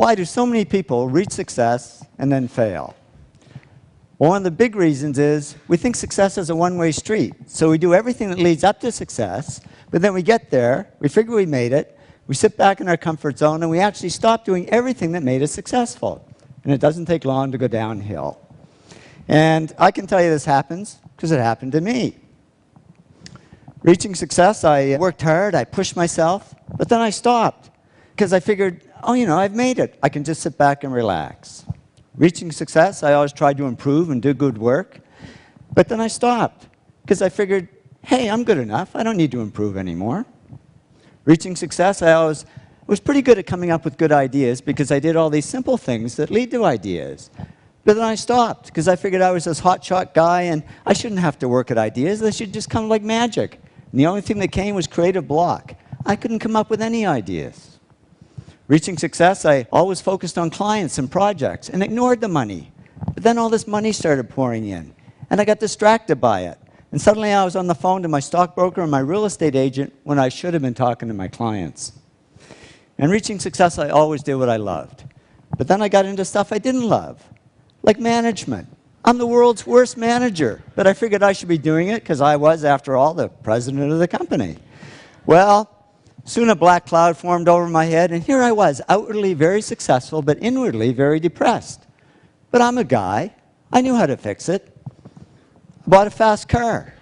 Why do so many people reach success and then fail? Well, one of the big reasons is we think success is a one-way street. So we do everything that leads up to success, but then we get there, we figure we made it, we sit back in our comfort zone, and we actually stop doing everything that made us successful. And it doesn't take long to go downhill. And I can tell you this happens because it happened to me. Reaching success, I worked hard, I pushed myself, but then I stopped because I figured, oh, you know, I've made it. I can just sit back and relax. Reaching success, I always tried to improve and do good work, but then I stopped because I figured, hey, I'm good enough. I don't need to improve anymore. Reaching success, I always was pretty good at coming up with good ideas because I did all these simple things that lead to ideas. But then I stopped because I figured I was this hotshot guy and I shouldn't have to work at ideas. They should just come like magic. And the only thing that came was creative block. I couldn't come up with any ideas. Reaching success, I always focused on clients and projects and ignored the money. But then all this money started pouring in, and I got distracted by it. And suddenly I was on the phone to my stockbroker and my real estate agent when I should have been talking to my clients. And reaching success, I always did what I loved. But then I got into stuff I didn't love, like management. I'm the world's worst manager, but I figured I should be doing it because I was, after all, the president of the company. Well, soon a black cloud formed over my head, and here I was, outwardly very successful, but inwardly very depressed. But I'm a guy. I knew how to fix it. I bought a fast car.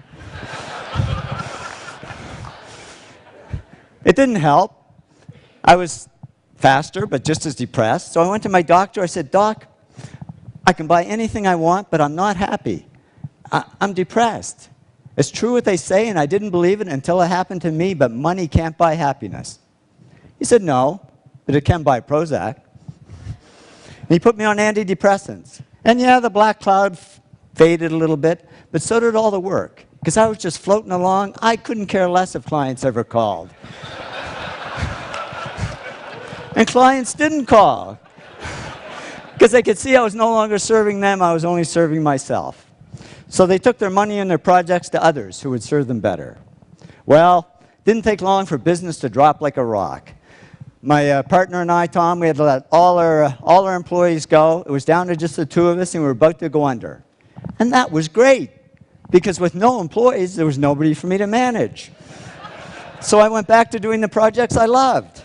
It didn't help. I was faster, but just as depressed. So I went to my doctor. I said, Doc, I can buy anything I want, but I'm not happy. I'm depressed. It's true what they say, and I didn't believe it until it happened to me, but money can't buy happiness. He said, no, but it can buy Prozac. And he put me on antidepressants. And yeah, the black cloud faded a little bit, but so did all the work. Because I was just floating along. I couldn't care less if clients ever called. And clients didn't call. Because they could see I was no longer serving them, I was only serving myself. So they took their money and their projects to others who would serve them better. Well, it didn't take long for business to drop like a rock. My partner and I, Tom, we had to let all our employees go. It was down to just the two of us, and we were about to go under. And that was great, because with no employees, there was nobody for me to manage. So I went back to doing the projects I loved.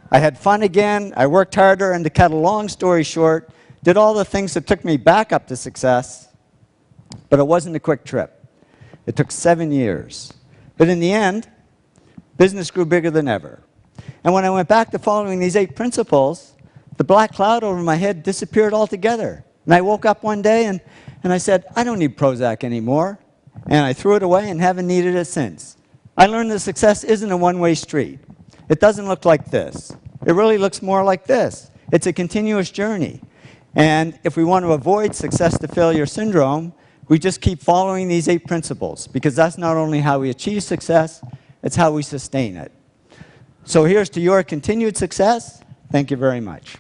I had fun again, I worked harder, and to cut a long story short, did all the things that took me back up to success. But it wasn't a quick trip. It took 7 years. But in the end, business grew bigger than ever. And when I went back to following these 8 principles, the black cloud over my head disappeared altogether. And I woke up one day and I said, I don't need Prozac anymore. And I threw it away and haven't needed it since. I learned that success isn't a one-way street. It doesn't look like this. It really looks more like this. It's a continuous journey. And if we want to avoid success to failure syndrome, we just keep following these 8 principles, because that's not only how we achieve success, it's how we sustain it. So here's to your continued success. Thank you very much.